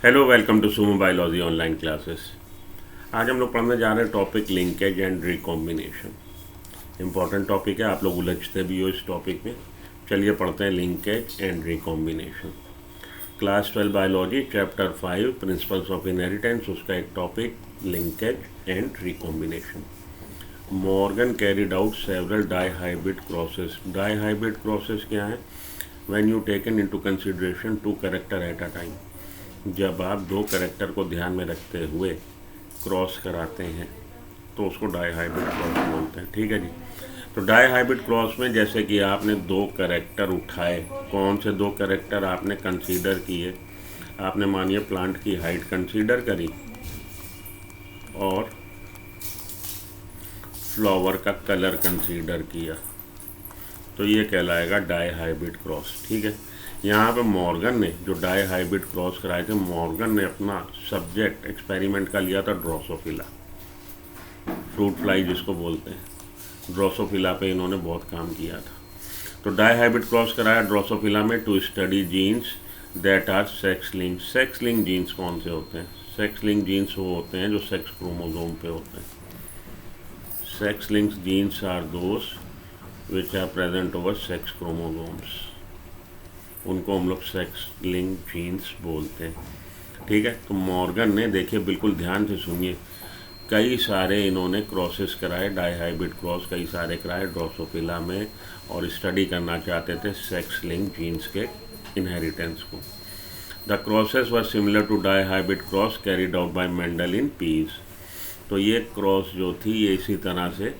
Hello, welcome to Sumo biology online classes. आज हम लोग पढ़ने जा रहे हैं topic linkage and recombination. Important topic है, आप लोग उलझते भी हो इस टॉपिक में। चलिए पढ़ते हैं linkage and recombination. Class 12 biology chapter 5 principles of inheritance, उसका एक topic linkage and recombination. Morgan carried out several dihybrid crosses. Dihybrid crosses क्या है? When you taken into consideration two character at a time. जब आप दो character को ध्यान में रखते हुए क्रॉस कराते हैं तो उसको डाईहाइब्रिड क्रॉस बोलते हैं। ठीक है जी। तो डाईहाइब्रिड क्रॉस में जैसे कि आपने दो कैरेक्टर उठाए, कौन से दो कैरेक्टर आपने कंसीडर किए? आपने मानिए प्लांट की हाइट कंसीडर करी और फ्लावर का कलर कंसीडर किया, तो ये कहलाएगा डाईहाइब्रिड क्रॉस। ठीक है। यहाँ पे मॉर्गन ने जो डाईहाइब्रिड क्रॉस कराए थे, मॉर्गन ने अपना सब्जेक्ट एक्सपेरिमेंट का लिया था ड्रोसोफिला, फ्रूट फ्लाई जिसको बोलते हैं। ड्रोसोफिला पे इन्होंने बहुत काम किया था। तो डाईहाइब्रिड क्रॉस कराया ड्रोसोफिला में to study genes that are sex link. Sex link genes कौन से होते हैं? सेक्स लिंक जीन्स वो होते हैं जो सेक्स क्रोमोसोम पे होते हैं। Sex link genes are those which are present over sex chromosomes, उनको हम लोग सेक्स लिंक जीन्स बोलते हैं। ठीक है। तो मॉर्गन ने, देखिए बिल्कुल ध्यान से सुनिए, कई सारे इन्होंने क्रॉसेस कराए, डाईहाइब्रिड क्रॉस कई सारे कराए ड्रोसोफिला में, और स्टडी करना चाहते थे सेक्स लिंक जीन्स के इनहेरिटेंस को। The crosses were similar to dihybrid cross carried out by Mendel in peas. तो ये क्रॉस जो थी ये इसी तरह से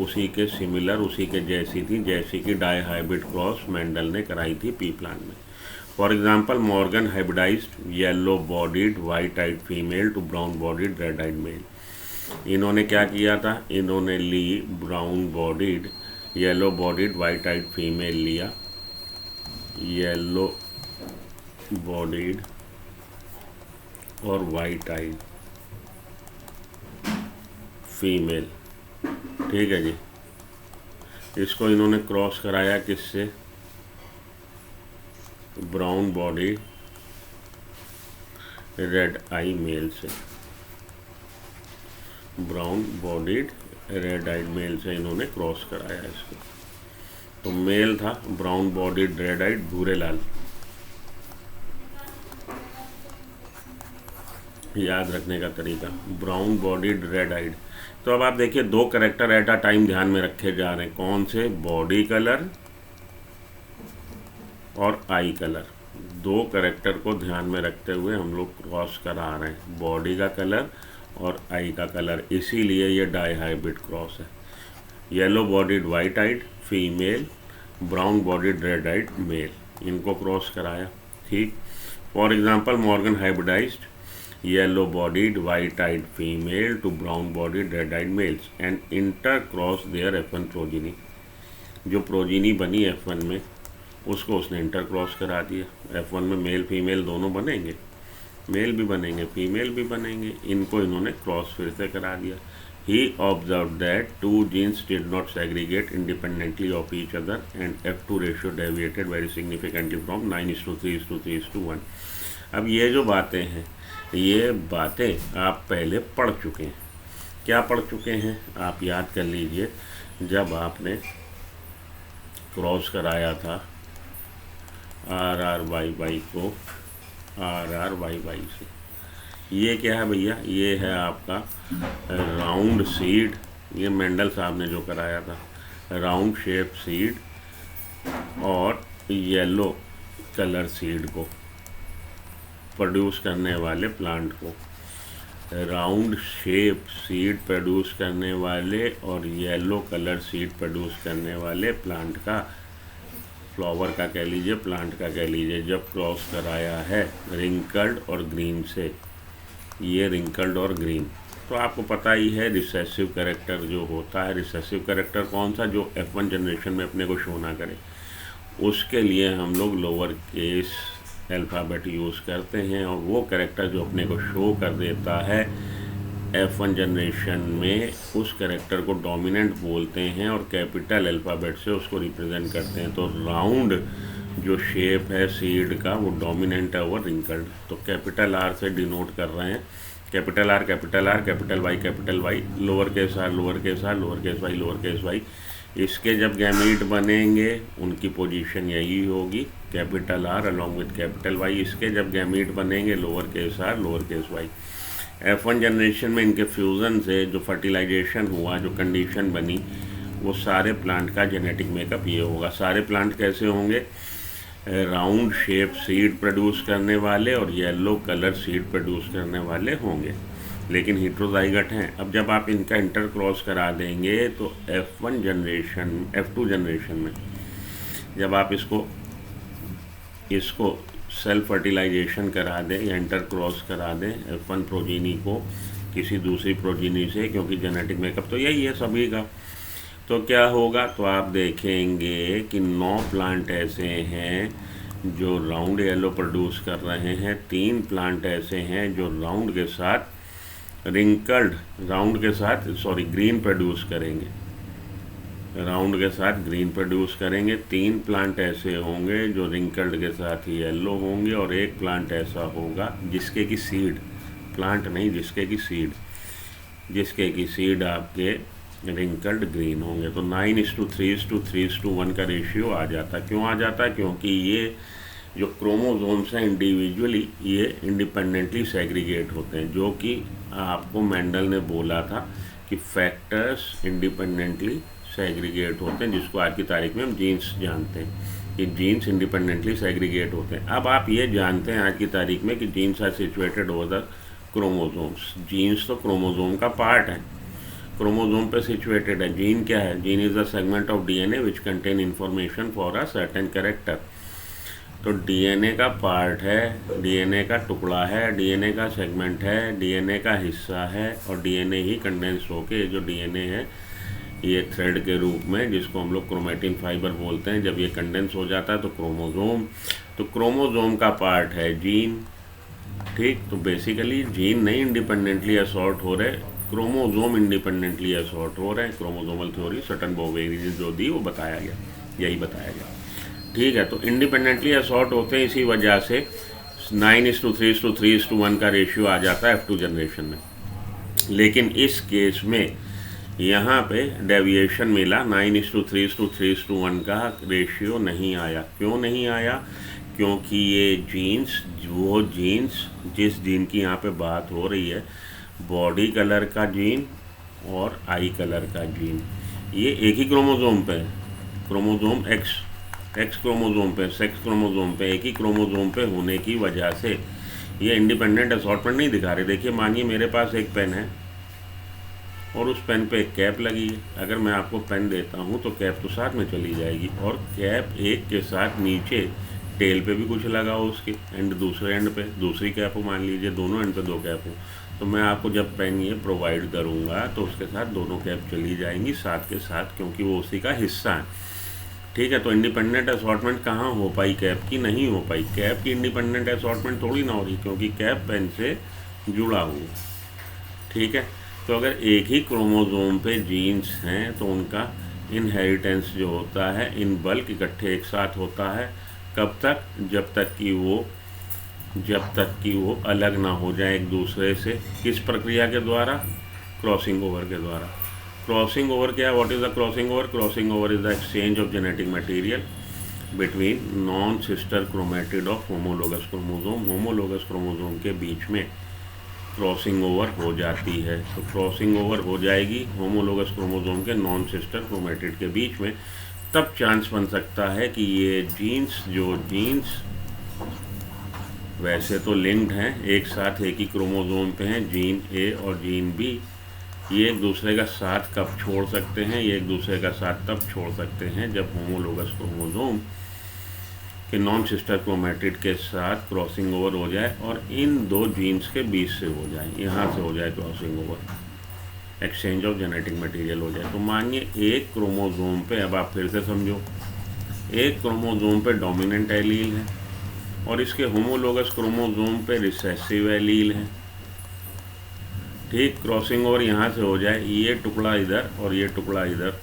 उसी के सिमिलर, उसी के जैसी थी जैसी कि डाईहाइब्रिड क्रॉस मेंडल ने कराई थी पी प्लांट में। For example Morgan hybridized yellow bodied white eyed female to brown bodied red eyed male. इन्होंने क्या किया था? इन्होंने ली brown bodied yellow bodied white eyed female लिया, येलो बॉडीड और वाइट आइड फीमेल। ठीक है जी। इसको इन्होंने क्रॉस कराया किससे? Brown body red eye male से। Brown bodied red eyed male से इन्होंने क्रॉस कराया इसको। तो मेल था ब्राउन बॉडीड रेड आइड भूरे लाल। याद रखने का तरीका, ब्राउन बॉडीड रेड आइड। तो अब आप देखिए दो कैरेक्टर एट अ टाइम ध्यान में रखे जा रहे हैं। कौन से? बॉडी कलर और आई कलर। दो कैरेक्टर को ध्यान में रखते हुए हम लोग क्रॉस करा रहे हैं, बॉडी का कलर और आई का कलर। इसीलिए ये डाईहाइब्रिड क्रॉस है। Yellow bodied white eyed female, brown bodied red eyed male, इनको क्रॉस कराया। ठीक। For example Morgan hybridized yellow bodied white eyed female to brown bodied red eyed males and intercross their F1 progeny। जो progeny बनी F1 में उसको उसने intercross करा दिया। F1 में मेल फीमेल दोनों बनेंगे, मेल भी बनेंगे फीमेल भी बनेंगे, इनको इन्होंने क्रॉस फिर से करा दिया। He observed that two genes did not segregate independently of each other and F2 ratio deviated very significantly from 9:3:3:1। अब ये जो बातें हैं, ये बातें आप पहले पढ़ चुके हैं। क्या पढ़ चुके हैं? आप याद कर लीजिए, जब आपने क्रॉस कराया था RRYY को RRYY से। ये क्या है भैया? ये है आपका राउंड सीड। ये मेंडल साहब ने जो कराया था, राउंड शेप सीड और येलो कलर सीड को प्रोड्यूस करने वाले प्लांट को, राउंड शेप सीड प्रोड्यूस करने वाले और येलो कलर सीड प्रोड्यूस करने वाले प्लांट का, फ्लावर का कह लीजिए, प्लांट का कह लीजिए, जब क्रॉस कराया है रिंकल्ड और ग्रीन से। ये रिंकल्ड और ग्रीन। तो आपको पता ही है रिसेसिव कैरेक्टर जो होता है, रिसेसिव कैरेक्टर कौन सा? जो F1 जनरेशन में अपने को शो ना करे, उसके लिए हम लोग लोअर केस अल्फ़ाबेट यूज़ करते हैं, और वो कैरेक्टर जो अपने को शो कर देता है F1 जनरेशन में, उस कैरेक्टर को डोमिनेंट बोलते हैं और कैपिटल अल्फ़ाबेट से उसको रिप्रेजेंट करते हैं। तो राउंड जो शेप है सीड का वो डोमिनेंट है ओवर रिंकल्ड। तो कैपिटल आर से डिनोट कर रहे हैं, capital R capital R, capital Y, lower case R lower case R, lower case Y. इसके जब गैमीट बनेंगे उनकी पोजीशन यही होगी, capital R along with capital Y. इसके जब गैमीट बनेंगे lower case R lower case Y. F1 generation में इनके फ्यूज़न से जो फर्टिलाइजेशन हुआ, जो कंडीशन बनी, वो सारे प्लांट का जेनेटिक मेकअप ये होगा। सारे प्लांट कैसे होंगे? राउंड शेप सीड प्रोड्यूस करने वाले और येलो कलर सीड प्रोड्यूस करने वाले होंगे, लेकिन हीट्रोजाइगट हैं। अब जब आप इनका इंटर क्रॉस करा देंगे तो F2 जनरेशन में जब आप इसको सेल्फ फर्टिलाइजेशन करा दें या इंटर क्रॉस करा दें F1 प्रोजीनी को किसी दूसरी प्रोजीनी से, क्योंकि जेनेटिक मेकअप तो यही है सभी का, तो क्या होगा? तो आप देखेंगे कि 9 प्लांट ऐसे हैं जो राउंड येलो प्रोड्यूस कर रहे हैं, 3 प्लांट ऐसे हैं जो राउंड के साथ ग्रीन प्रोड्यूस करेंगे, राउंड के साथ ग्रीन प्रोड्यूस करेंगे। 3 प्लांट ऐसे होंगे जो रिंकल्ड के साथ येलो होंगे, और एक प्लांट ऐसा होगा जिसके की सीड, प्लांट नहीं, जिसके की सीड आपके रिंकल्ड ग्रीन होंगे। तो 9:3:3:1 का रेशियो आ जाता। क्यों आ जाता? क्योंकि ये जो क्रोमोसोम्स हैं इंडिविजुअली ये इंडिपेंडेंटली सेग्रीगेट होते हैं, जो कि आपको मेंडल ने बोला था कि फैक्टर्स इंडिपेंडेंटली सेग्रीगेट होते हैं, जिसको आज की तारीख में हम जीन्स जानते हैं कि जीन्स इंडिपेंडेंटली सेग्रीगेट होते हैं। अब आप ये जानते हैं आज की तारीख में कि genes are situated over the chromosomes. Genes तो क्रोमोसोम का पार्ट है, क्रोमोसोम पे सिचुएटेड है। जीन क्या है? Gene is the segment of DNA which contain information for a certain character. तो डीएनए का पार्ट है, डीएनए का टुकड़ा है, डीएनए का सेगमेंट है, डीएनए का हिस्सा है, और डीएनए ही कंडेंस होके जो डीएनए है ये थ्रेड के रूप में, जिसको हम लोग क्रोमेटिन फाइबर बोलते हैं, जब ये कंडेंस हो जाता है तो क्रोमोसोम का पार्ट है जीन। ठीक, तो बेसिकली जीन नहीं इंडिपेंडेंटली असॉर्ट हो रहे, क्रोमोसोम इंडिपेंडेंटली असॉर्ट हो रहे हैं। क्रोमोसोमल थ्योरी सटनबर्ग ने जो दी वो बताया गया, यही बताया गया। ठीक है, तो इंडिपेंडेंटली असॉर्ट होते हैं, इसी वजह से 9:3:3:1 का रेशियो आ जाता है F2 जनरेशन में। लेकिन इस केस में यहाँ पे डेविएशन मिला, 9:3:3:1 का रेशियो नहीं आया। क्यों नहीं आया? क्योंकि ये जीन्स, वो जीन्स जिस जीन की यहाँ पे बात हो रही है, बॉडी कलर का जीन और आई कलर का जीन, ये एक ही क्रोमोसोम पे है, क्रोमोसोम एक्स क्रोमोसोम पे, सेक्स क्रोमोसोम पे, एक ही क्रोमोसोम पे होने की वजह से ये इंडिपेंडेंट असॉर्टमेंट नहीं दिखा रहे। देखिए, मानिए मेरे पास एक पेन है और उस पेन पे एक कैप लगी है। अगर मैं आपको पेन देता हूँ तो कैप तो साथ में चली जाएगी, और कैप एक के साथ नीचे टेल पे भी कुछ लगा हो, उसके एंड दूसरे एंड पे दूसरी कैप हो, मान लीजिए दोनों एंड पे 2 कैप हो, तो मैं आपको जब पेन ये प्रोवाइड करूँगा तो उसके साथ दोनों कैप चली जाएंगी साथ के साथ, क्योंकि वो उसी का हिस्सा है। ठीक है, तो इंडिपेंडेंट असॉर्टमेंट कहाँ हो पाई? कैप की नहीं हो पाई। कैप की इंडिपेंडेंट असॉर्टमेंट थोड़ी ना हो रही, क्योंकि कैप पेन से जुड़ा हुआ। ठीक है, तो अगर एक ही क्रोमोसोम पे जीन्स हैं तो उनका इनहेरिटेंस जो होता है इन बल्क इकट्ठे एक साथ होता है। कब तक? जब तक कि वो अलग ना हो जाए एक दूसरे से। किस प्रक्रिया के द्वारा? क्रॉसिंग ओवर के द्वारा। क्रॉसिंग ओवर क्या है? What is the crossing over? Crossing over is the exchange of genetic material between non sister chromatid of homologous chromosome. Homologous chromosome के बीच में क्रॉसिंग ओवर हो जाती है। तो क्रॉसिंग ओवर हो जाएगी होमोलोगस क्रोमोसोम के नॉन सिस्टर क्रोमेटिड के बीच में, तब चांस बन सकता है कि ये जीन्स वैसे तो लिंक्ड हैं, एक साथ एक ही क्रोमोसोम पे हैं, जीन ए और जीन बी, ये एक दूसरे का साथ कब छोड़ सकते हैं? ये एक दूसरे का साथ तब छोड़ सकते हैं जब होमोलोगस क्रोमोसोम के नॉन सिस्टर क्रोमेटिड के साथ क्रॉसिंग ओवर हो जाए और इन 2 जीन्स के बीच से हो जाए, यहाँ से हो जाए crossing over, exchange of genetic material हो जाए। तो मानिए एक क्रोमोसोम पे, अब आप फिर से समझो, एक क्रोमोसोम पे डोमिनेंट एलील है और इसके होमोलोगस क्रोमोसोम पे रिसेसिव एलील है। ठीक, क्रॉसिंग ओवर यहाँ से हो जाए, ये टुकड़ा इधर और ये टुकड़ा इधर,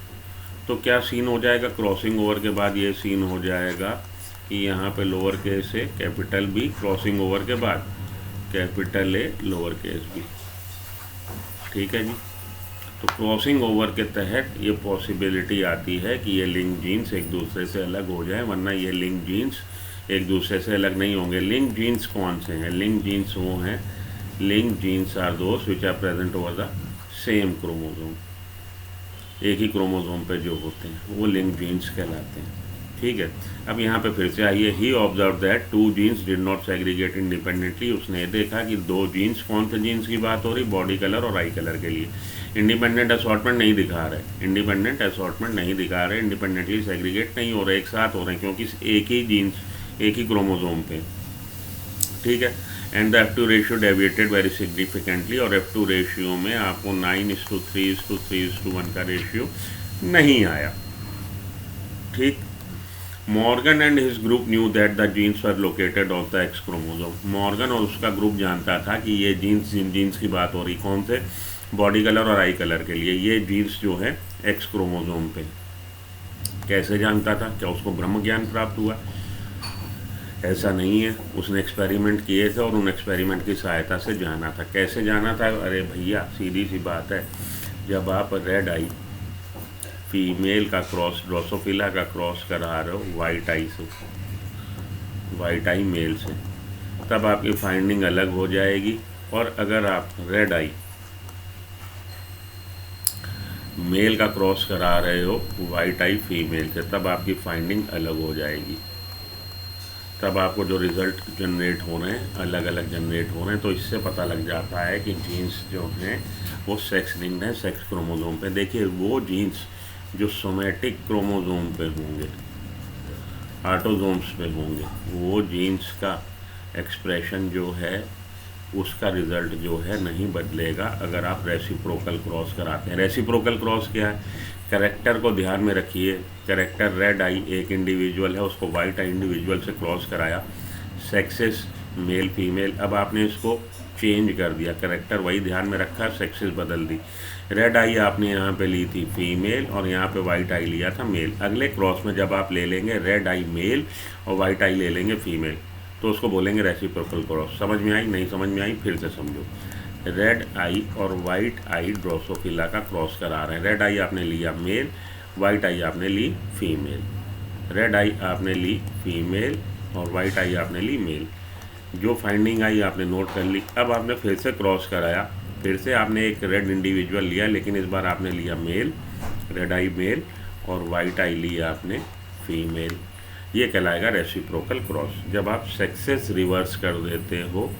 तो क्या सीन हो जाएगा? क्रॉसिंग ओवर के बाद ये सीन हो जाएगा कि यहाँ पे lower case A capital B crossing over के बाद capital A lower case B. ठीक है जी। तो क्रॉसिंग ओवर के तहत ये पॉसिबिलिटी आती है कि ये लिंक जीन्स एक दूसरे से अलग हो जाए, वरना ये लिंक जीन्स एक दूसरे से अलग नहीं होंगे। लिंक जीन्स कौन से हैं? लिंक जीन्स वो हैं, link genes are those which are present over the same chromosome. एक ही क्रोमोसोम पे जो होते हैं वो लिंक जीन्स कहलाते हैं। ठीक है। अब यहाँ पे फिर से आइए, he observed that two genes did not segregate independently. उसने देखा कि दो जीन्स, कौन से जीन्स की बात हो रही? बॉडी कलर और आई कलर के लिए इंडिपेंडेंट असॉर्टमेंट नहीं दिखा रहे, इंडिपेंडेंट असॉर्टमेंट नहीं दिखा रहे, इंडिपेंडेंटली सेग्रीगेट नहीं हो रहे, एक साथ हो रहे हैं क्योंकि एक ही जीन्स एक ही क्रोमोसोम पे। ठीक है। And the F2 ratio deviated very significantly, और F2 रेशियो में आपको 9:3:3:1 का रेशियो नहीं आया। ठीक। Morgan and his group knew that the genes were located on the X chromosome. Morgan और उसका ग्रुप जानता था कि ये जीन्स, जिन जीन्स की बात हो रही, कौन से? बॉडी कलर और आई कलर के लिए, ये जीन्स जो है एक्स क्रोमोसोम पे। कैसे जानता था? क्या उसको ब्रह्म ज्ञान प्राप्त हुआ? ऐसा नहीं है, उसने एक्सपेरिमेंट किए थे और उन एक्सपेरिमेंट की सहायता से जाना था। कैसे जाना था? अरे भैया सीधी सी बात है, जब आप रेड आई फीमेल का क्रॉस, ड्रोसोफिला का क्रॉस करा रहे हो वाइट आई से, वाइट आई मेल से, तब आपकी फाइंडिंग अलग हो जाएगी। और अगर आप रेड आई मेल का क्रॉस करा रहे हो वाइट आई फीमेल से, तब आपकी फाइंडिंग अलग हो जाएगी। तब आपको जो रिज़ल्ट जनरेट हो रहे हैं अलग अलग जनरेट हो रहे हैं। तो इससे पता लग जाता है कि जीन्स जो हैं वो सेक्स लिंक्ड हैं, सेक्स क्रोमोसोम पे। देखिए वो जीन्स जो सोमेटिक क्रोमोसोम पे होंगे, ऑटोसोम्स पे होंगे, वो जीन्स का एक्सप्रेशन जो है उसका रिज़ल्ट जो है नहीं बदलेगा अगर आप रेसिप्रोकल क्रॉस कराते हैं। रेसिप्रोकल क्रॉस क्या है? कैरेक्टर को ध्यान में रखिए। कैरेक्टर रेड आई एक इंडिविजुअल है, उसको वाइट आई इंडिविजुअल से क्रॉस कराया, सेक्सेस मेल फीमेल। अब आपने इसको चेंज कर दिया, कैरेक्टर वही ध्यान में रखा, सेक्सेस बदल दी। रेड आई आपने यहाँ पे ली थी फीमेल और यहाँ पे वाइट आई लिया था मेल। अगले क्रॉस में जब आप ले लेंगे रेड आई मेल और वाइट आई ले लेंगे फीमेल, तो उसको बोलेंगे रेसिप्रोकल क्रॉस। समझ में आई? नहीं समझ में आई? फिर से समझो। रेड आई और वाइट आई ड्रोसोफिला का क्रॉस करा रहे हैं। रेड आई आपने लिया मेल, वाइट आई आपने ली फीमेल। रेड आई आपने ली फीमेल और वाइट आई आपने ली मेल। जो फाइंडिंग आई आपने नोट कर ली। अब आपने फिर से क्रॉस कराया, फिर से आपने एक रेड इंडिविजुअल लिया, लेकिन इस बार आपने लिया मेल, रेड आई मेल, और वाइट आई लिया आपने फीमेल। ये कहलाएगा रेसिप्रोकल क्रॉस। जब आप सेक्सेस रिवर्स कर देते हो,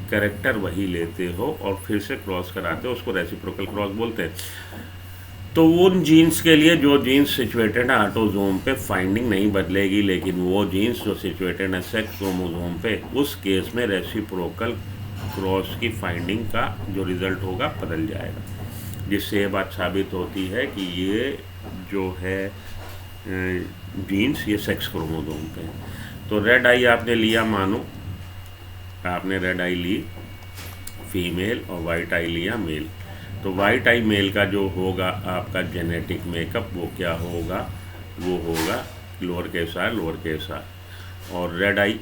कैरेक्टर वही लेते हो और फिर से क्रॉस कराते हो, उसको रेसिप्रोकल क्रॉस बोलते हैं। तो उन जीन्स के लिए जो जीन्स सिचुएटेड है ऑटोसोम पे, फाइंडिंग नहीं बदलेगी, लेकिन वो जीन्स जो सिचुएटेड है सेक्स क्रोमोसोम पे, उस केस में रेसिप्रोकल क्रॉस की फाइंडिंग का जो रिज़ल्ट होगा बदल जाएगा। जिससे ये बात साबित होती है कि ये जो है जीन्स ये सेक्स क्रोमोसोम पे। तो रेड आई आपने लिया, मानो आपने रेड आई ली फीमेल और वाइट आई लिया मेल, तो वाइट आई मेल का जो होगा आपका जेनेटिक मेकअप वो क्या होगा? वो होगा लोअर केस आर। और रेड आई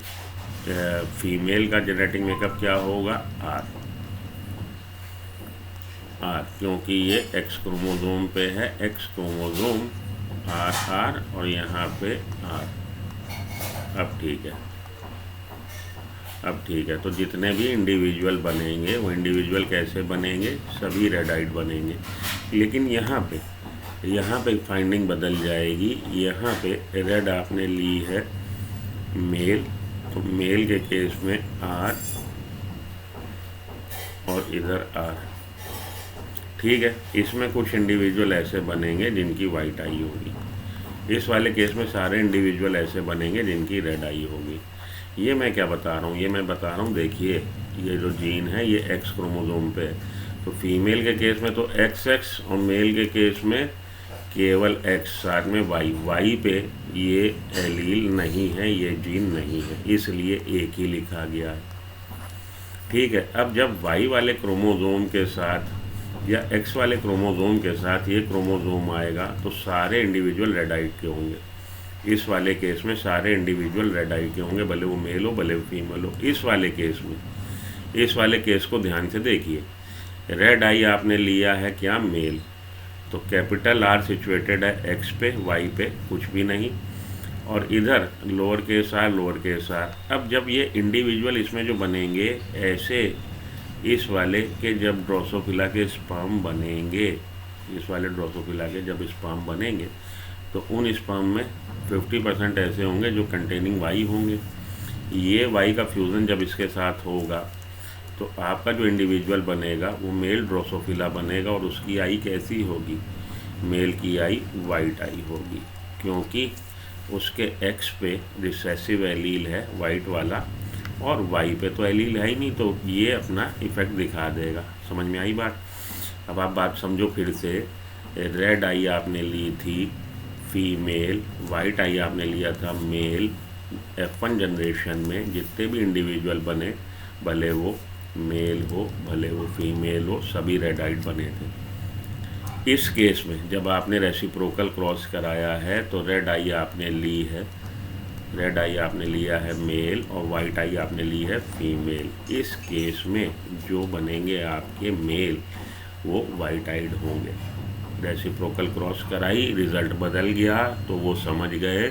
फीमेल का जेनेटिक मेकअप क्या होगा? आर, क्योंकि ये एक्स क्रोमोसोम पे है, एक्स क्रोमोसोम आर और यहाँ पे आर। अब ठीक है। तो जितने भी इंडिविजुअल बनेंगे वो इंडिविजुअल कैसे बनेंगे? सभी रेड आइड बनेंगे। लेकिन यहाँ पे फाइंडिंग बदल जाएगी। यहाँ पे रेड आपने ली है मेल, तो मेल के केस में आर और इधर आर। ठीक है। इसमें कुछ इंडिविजुअल ऐसे बनेंगे जिनकी वाइट आई होगी। इस वाले केस में सारे इंडिविजुअल ऐसे बनेंगे जिनकी रेड आई होगी। ये मैं क्या बता रहा हूँ? ये मैं बता रहा हूँ, देखिए ये जो जीन है ये एक्स क्रोमोसोम पे है, तो फीमेल के केस में तो एक्स और मेल के केस में केवल एक्स, साथ में वाई पे ये एलील नहीं है, ये जीन नहीं है, इसलिए एक ही लिखा गया है। ठीक है। अब जब वाई वाले क्रोमोसोम के साथ या एक्स वाले क्रोमोसोम के साथ ये क्रोमोसोम आएगा तो सारे इंडिविजुअल रेड आइड के होंगे। इस वाले केस में सारे इंडिविजुअल रेड आई के होंगे, भले वो मेल हो भले वो फीमेल हो। इस वाले केस में, इस वाले केस को ध्यान से देखिए, रेड आई आपने लिया है क्या, मेल, तो कैपिटल आर सिचुएटेड है एक्स पे, वाई पे कुछ भी नहीं, और इधर lower case R lower case R. अब जब ये इंडिविजुअल इसमें जो बनेंगे ऐसे, इस वाले के जब ड्रोसोफिला के स्पर्म बनेंगे, इस वाले ड्रोसोफिला के जब स्पर्म बनेंगे तो उन स्पर्म में 50% ऐसे होंगे जो कंटेनिंग वाई होंगे। ये वाई का फ्यूज़न जब इसके साथ होगा तो आपका जो इंडिविजुअल बनेगा वो मेल ड्रोसोफिला बनेगा, और उसकी आई कैसी होगी, मेल की आई वाइट आई होगी, क्योंकि उसके एक्स पे रिसेसिव एलील है वाइट वाला, और वाई पे तो एलील है ही नहीं, तो ये अपना इफेक्ट दिखा देगा। समझ में आई बात? अब आप बात समझो फिर से, रेड आई आपने ली थी फीमेल, वाइट आई आपने लिया था मेल। F1 जनरेशन में जितने भी इंडिविजुअल बने, भले वो मेल हो भले वो फीमेल हो, सभी रेड आइड बने थे। इस केस में जब आपने रेसिप्रोकल क्रॉस कराया है तो रेड आई आपने ली है, रेड आई आपने लिया है मेल, और वाइट आई आपने ली है फीमेल। इस केस में जो बनेंगे आपके मेल वो वाइट आइड होंगे। रेसिप्रोकल क्रॉस कराई, रिज़ल्ट बदल गया, तो वो समझ गए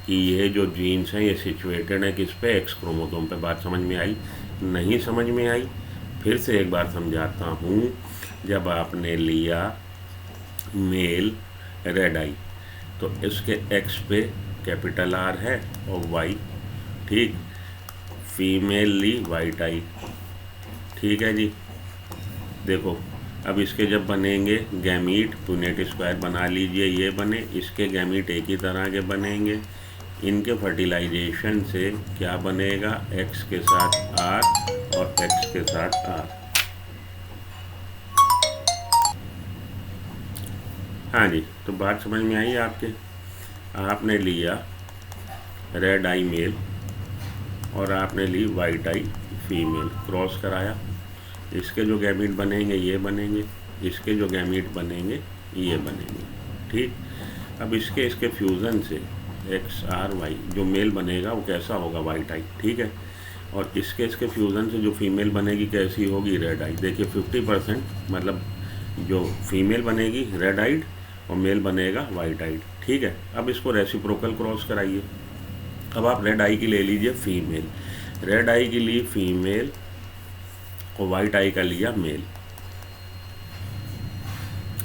कि ये जो जीन्स हैं ये सिचुएटेड है किस पे, एक्स क्रोमोसोम पे। बात समझ में आई? नहीं समझ में आई? फिर से एक बार समझाता हूँ। जब आपने लिया मेल रेड आई तो इसके एक्स पे कैपिटल आर है और वाई, ठीक। फीमेल ली वाइट आई, ठीक है जी। देखो अब इसके जब बनेंगे गैमीट, पुनेट स्क्वायर बना लीजिए, ये बने, इसके गैमीट एक ही तरह के बनेंगे। इनके फर्टिलाइजेशन से क्या बनेगा, एक्स के साथ आर और एक्स के साथ आर। हाँ जी, तो बात समझ में आई आपके? आपने लिया रेड आई मेल और आपने ली वाइट आई फीमेल, क्रॉस कराया, इसके जो गैमीट बनेंगे ये बनेंगे, इसके जो गैमीट बनेंगे ये बनेंगे, ठीक। अब इसके इसके फ्यूज़न से एक्स आर वाई जो मेल बनेगा वो कैसा होगा, वाइट आई, ठीक है। और इसके इसके फ्यूज़न से जो फीमेल बनेगी कैसी होगी, रेड आई। देखिए 50% मतलब जो फीमेल बनेगी रेड आइड और मेल बनेगा वाइट आइड, ठीक है। अब इसको रेसिप्रोकल क्रॉस कराइए। अब आप रेड आई की ले लीजिए फीमेल, रेड आई की ली फीमेल और वाइट आई का लिया मेल,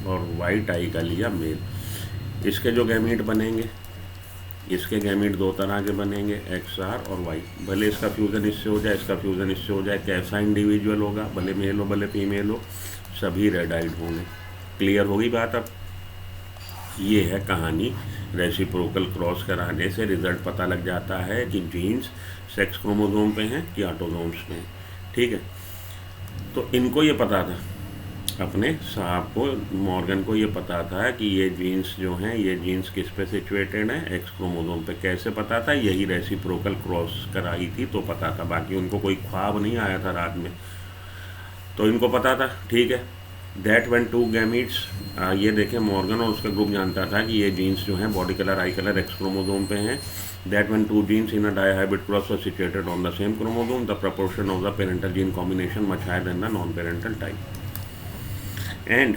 और वाइट आई का लिया मेल। इसके जो गैमीट बनेंगे, इसके गैमीट दो तरह के बनेंगे, एक्स आर और वाई। भले इसका फ्यूज़न इससे हो जाए, इसका फ्यूज़न इससे हो जाए, कैसा इंडिविजुअल होगा, भले मेल हो भले फीमेल हो, सभी रेड आइड होंगे। क्लियर होगी बात? अब ये है कहानी। रेसिप्रोकल क्रॉस कराने से रिज़ल्ट पता लग जाता है कि जीन्स सेक्स क्रोमोसोम पे हैं कि ऑटोसोम्स पे हैं, ठीक है। तो इनको ये पता था, अपने साहब को, मॉर्गन को ये पता था कि ये जीन्स जो हैं ये जीन्स किस पे सिचुएटेड है, एक्स क्रोमोसोम पे। कैसे पता था? यही रेसिप्रोकल क्रॉस कराई थी तो पता था। बाकी उनको कोई ख्वाब नहीं आया था रात में, तो इनको पता था, ठीक है। दैट व्हेन टू गैमीट्स, ये देखें मॉर्गन और उसका ग्रुप जानता था कि ये जीन्स जो हैं body colour eye colour X chromosome पे हैं। That when two genes in a dihybrid cross were situated on the same chromosome, the proportion of the parental gene combination much higher than the non parental type. And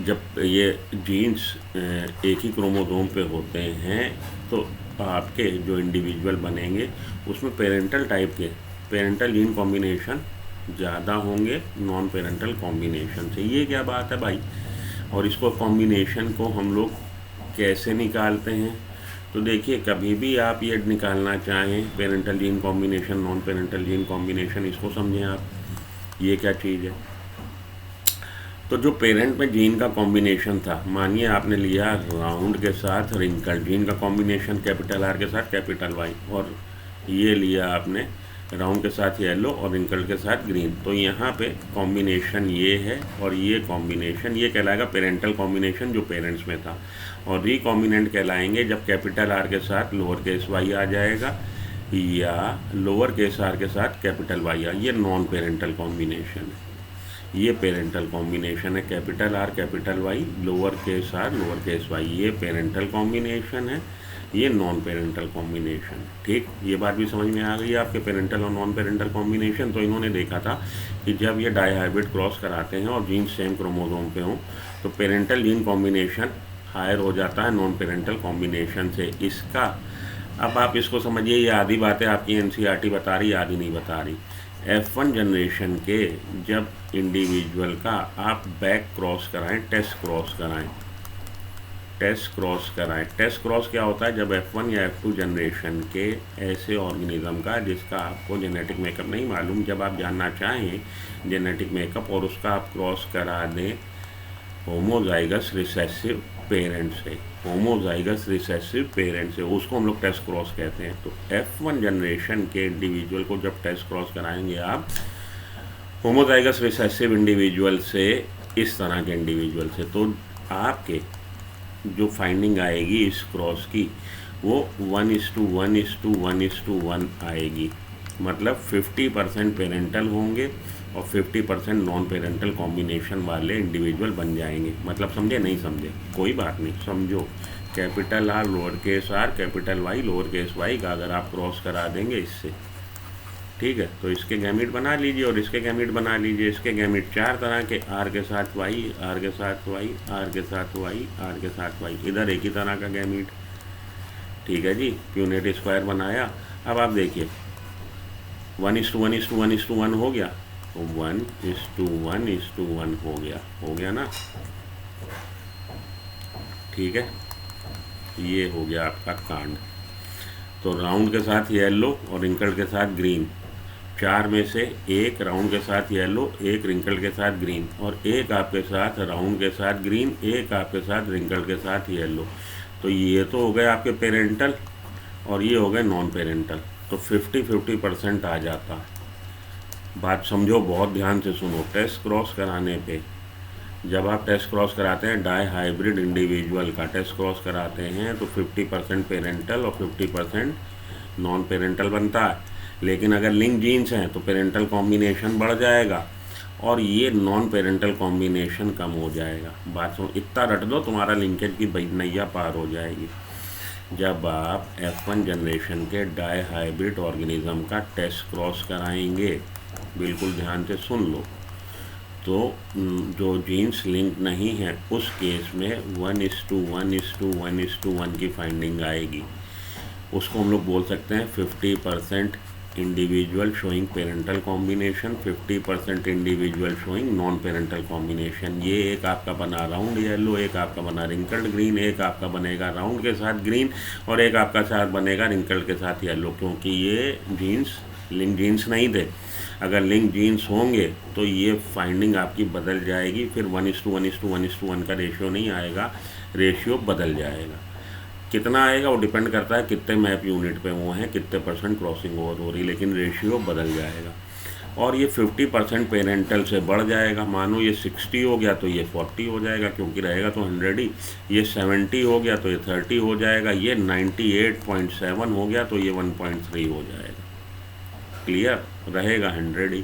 जब ये jeans एक ही chromosome पे होते हैं तो आपके जो इंडिविजुअल बनेंगे उसमें पेरेंटल टाइप के, पेरेंटल जीन कॉम्बिनेशन ज़्यादा होंगे नॉन पेरेंटल कॉम्बिनेशन से। ये क्या बात है भाई? और इसको कॉम्बिनेशन को हम लोग कैसे निकालते हैं? तो देखिए, कभी भी आप ये निकालना चाहें parental gene combination non parental gene combination, इसको समझें आप, ये क्या चीज़ है। तो जो पेरेंट में जीन का कॉम्बिनेशन था, मानिए आपने लिया राउंड के साथ रिंकल, जीन का कॉम्बिनेशन कैपिटल आर के साथ कैपिटल वाई, और ये लिया आपने राउंड के साथ येलो और रिंकल के साथ ग्रीन। तो यहाँ पे कॉम्बिनेशन ये है और ये कॉम्बिनेशन, ये कहलाएगा पेरेंटल कॉम्बिनेशन जो पेरेंट्स में था। और रिकॉम्बिनेंट कहलाएंगे जब कैपिटल आर के साथ लोअर केस वाई आ जाएगा या लोअर केस आर के साथ कैपिटल वाई आ। ये नॉन पेरेंटल कॉम्बिनेशन है, ये पेरेंटल कॉम्बिनेशन है। Capital R capital Y, lower case R lower case Y, ये पेरेंटल कॉम्बिनेशन है। ये नॉन पेरेंटल कॉम्बिनेशन। ठीक, ये बात भी समझ में आ गई आपके, पेरेंटल और नॉन पेरेंटल कॉम्बिनेशन। तो इन्होंने देखा था कि जब ये डाईहाइब्रिड क्रॉस कराते हैं और जीन सेम क्रोमोसोम पे हों तो पेरेंटल जीन कॉम्बिनेशन हायर हो जाता है नॉन पेरेंटल कॉम्बिनेशन से। इसका अब आप इसको समझिए, ये आधी बातें आपकी एनसीईआरटी बता रही, आधी नहीं बता रही। F1 जनरेशन के जब इंडिविजुअल का आप बैक क्रॉस कराएं, टेस्ट क्रॉस कराएं, टेस्ट क्रॉस क्या होता है? जब F1 या F2 जनरेशन के ऐसे ऑर्गेनिज्म का जिसका आपको जेनेटिक मेकअप नहीं मालूम, जब आप जानना चाहें जेनेटिक मेकअप और उसका आप क्रॉस करा दें होमोजाइगस रिसेसिव पेरेंट से, होमोजाइगस रिसेसिव पेरेंट से, उसको हम लोग टेस्ट क्रॉस कहते हैं। तो F1 जनरेशन के इंडिविजुअल को जब टेस्ट क्रॉस कराएंगे आप होमोजाइगस रिसेसिव इंडिविजुअल से, इस तरह के इंडिविजुअल से, तो आपके जो फाइंडिंग आएगी इस क्रॉस की वो 1:1:1:1 आएगी। मतलब 50% पेरेंटल होंगे और 50% नॉन पेरेंटल कॉम्बिनेशन वाले इंडिविजुअल बन जाएंगे। मतलब समझे? नहीं समझे कोई बात नहीं, समझो। Capital R lower case R, capital Y lower case Y का अगर आप क्रॉस करा देंगे इससे, ठीक है, तो इसके गैमिट बना लीजिए और इसके गैमिट बना लीजिए। इसके गैमिट 4 तरह के, आर के साथ वाई, आर के साथ वाई, आर के साथ वाई, आर के साथ वाई, इधर एक ही तरह का गैमिट, ठीक है जी। प्यूनेट स्क्वायर बनाया। अब आप देखिए 1:1:1:1 हो गया, 1:1:1 हो गया ना, ठीक है, ये हो गया आपका कांड। तो राउंड के साथ येलो और रिंकल के साथ ग्रीन, 4 में से एक राउंड के साथ येलो, एक रिंकल के साथ ग्रीन, और एक आपके साथ राउंड के साथ ग्रीन, एक आपके साथ रिंकल के साथ येलो। तो ये तो हो गए आपके पेरेंटल और ये हो गए नॉन पेरेंटल। तो 50-50% आ जाता। बात समझो, बहुत ध्यान से सुनो। टेस्ट क्रॉस कराने पे, जब आप टेस्ट क्रॉस कराते हैं डाई हाइब्रिड इंडिविजुअल का टेस्ट क्रॉस कराते हैं तो 50% पेरेंटल और 50% नॉन पेरेंटल बनता है। लेकिन अगर लिंक जीन्स हैं तो पेरेंटल कॉम्बिनेशन बढ़ जाएगा और ये नॉन पेरेंटल कॉम्बिनेशन कम हो जाएगा। बात सुन, इतना रट दो, तुम्हारा लिंकेज की नैया पार हो जाएगी। जब आप F1 जनरेशन के डाई हाइब्रिड ऑर्गेनिज्म का टेस्ट क्रॉस कराएंगे, बिल्कुल ध्यान से सुन लो, तो जो जीन्स लिंक नहीं है उस केस में 1:1:1:1 की फाइंडिंग आएगी। उसको हम लोग बोल सकते हैं 50% individual showing parental combination, 50% individual showing non parental combination. ये एक आपका बना राउंड येलो, एक आपका बना रिंकल्ड ग्रीन, एक आपका बनेगा राउंड के साथ ग्रीन और एक आपका साथ बनेगा रिंकल्ड के साथ येलो, क्योंकि ये जीन्स लिंक जीन्स नहीं थे। अगर लिंक जीन्स होंगे तो ये फाइंडिंग आपकी बदल जाएगी, फिर 1:1:1:1 का रेशियो नहीं आएगा, रेशियो बदल जाएगा। कितना आएगा वो डिपेंड करता है कितने मैप यूनिट पे वो हैं, कितने % क्रॉसिंग ओवर हो रही, लेकिन रेशियो बदल जाएगा। और ये 50% पेरेंटल से बढ़ जाएगा। मानो ये 60 हो गया तो ये 40 हो जाएगा, क्योंकि रहेगा तो 100 ही। ये 70 हो गया तो ये 30 हो जाएगा। ये 98.7 हो गया तो ये 1.3 हो जाएगा। क्लियर रहेगा 100 ही।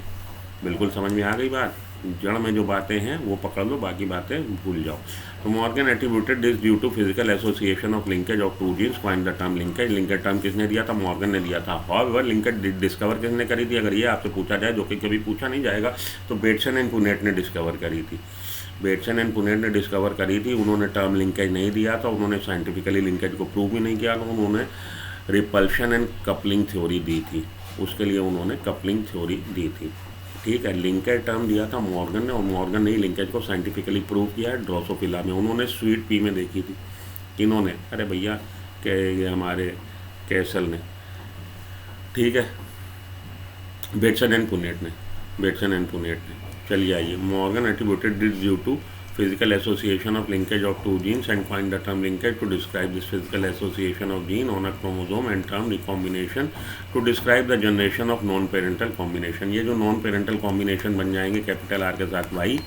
बिल्कुल समझ में आ गई बात। जड़ में जो बातें हैं वो पकड़ लो, बाकी बातें भूल जाओ। तो Morgan attributed this due to physical association of linkage of 2 genes. Coined the term linkage. Linkage term किसने दिया था? मॉर्गन ने दिया था। हाउएवर लिंकेज डिस्कवर किसने करी थी? अगर ये आपसे पूछा जाए, जो कि कभी पूछा नहीं जाएगा, तो बेटसन एंड पुनेट ने डिस्कवर करी थी। बेटसन एंड पुनेट ने डिस्कवर करी थी। उन्होंने टर्म लिंकेज नहीं दिया था, उन्होंने साइंटिफिकली लिंकेज को प्रूव भी नहीं किया था, उन्होंने रिपल्शन एंड कपलिंग थ्योरी दी थी। उसके लिए उन्होंने कपलिंग थ्योरी दी थी। ठीक है, लिंकेज टर्म दिया था मॉर्गन ने, और मॉर्गन ने ही लिंकेज को साइंटिफिकली प्रूव किया है ड्रोसोफिला में। उन्होंने स्वीट पी में देखी थी। किन्होंने? अरे भैया ये हमारे कैसल ने। ठीक है, बेटसन एंड पुनेट ने। चलिए आइए, Morgan attributed this due to physical association of linkage of 2 genes and coined the term linkage to describe this physical association of gene on a chromosome, and term recombination to describe the generation of non-parental combination। ये जो non-parental combination बन जाएंगे capital R के साथ Y,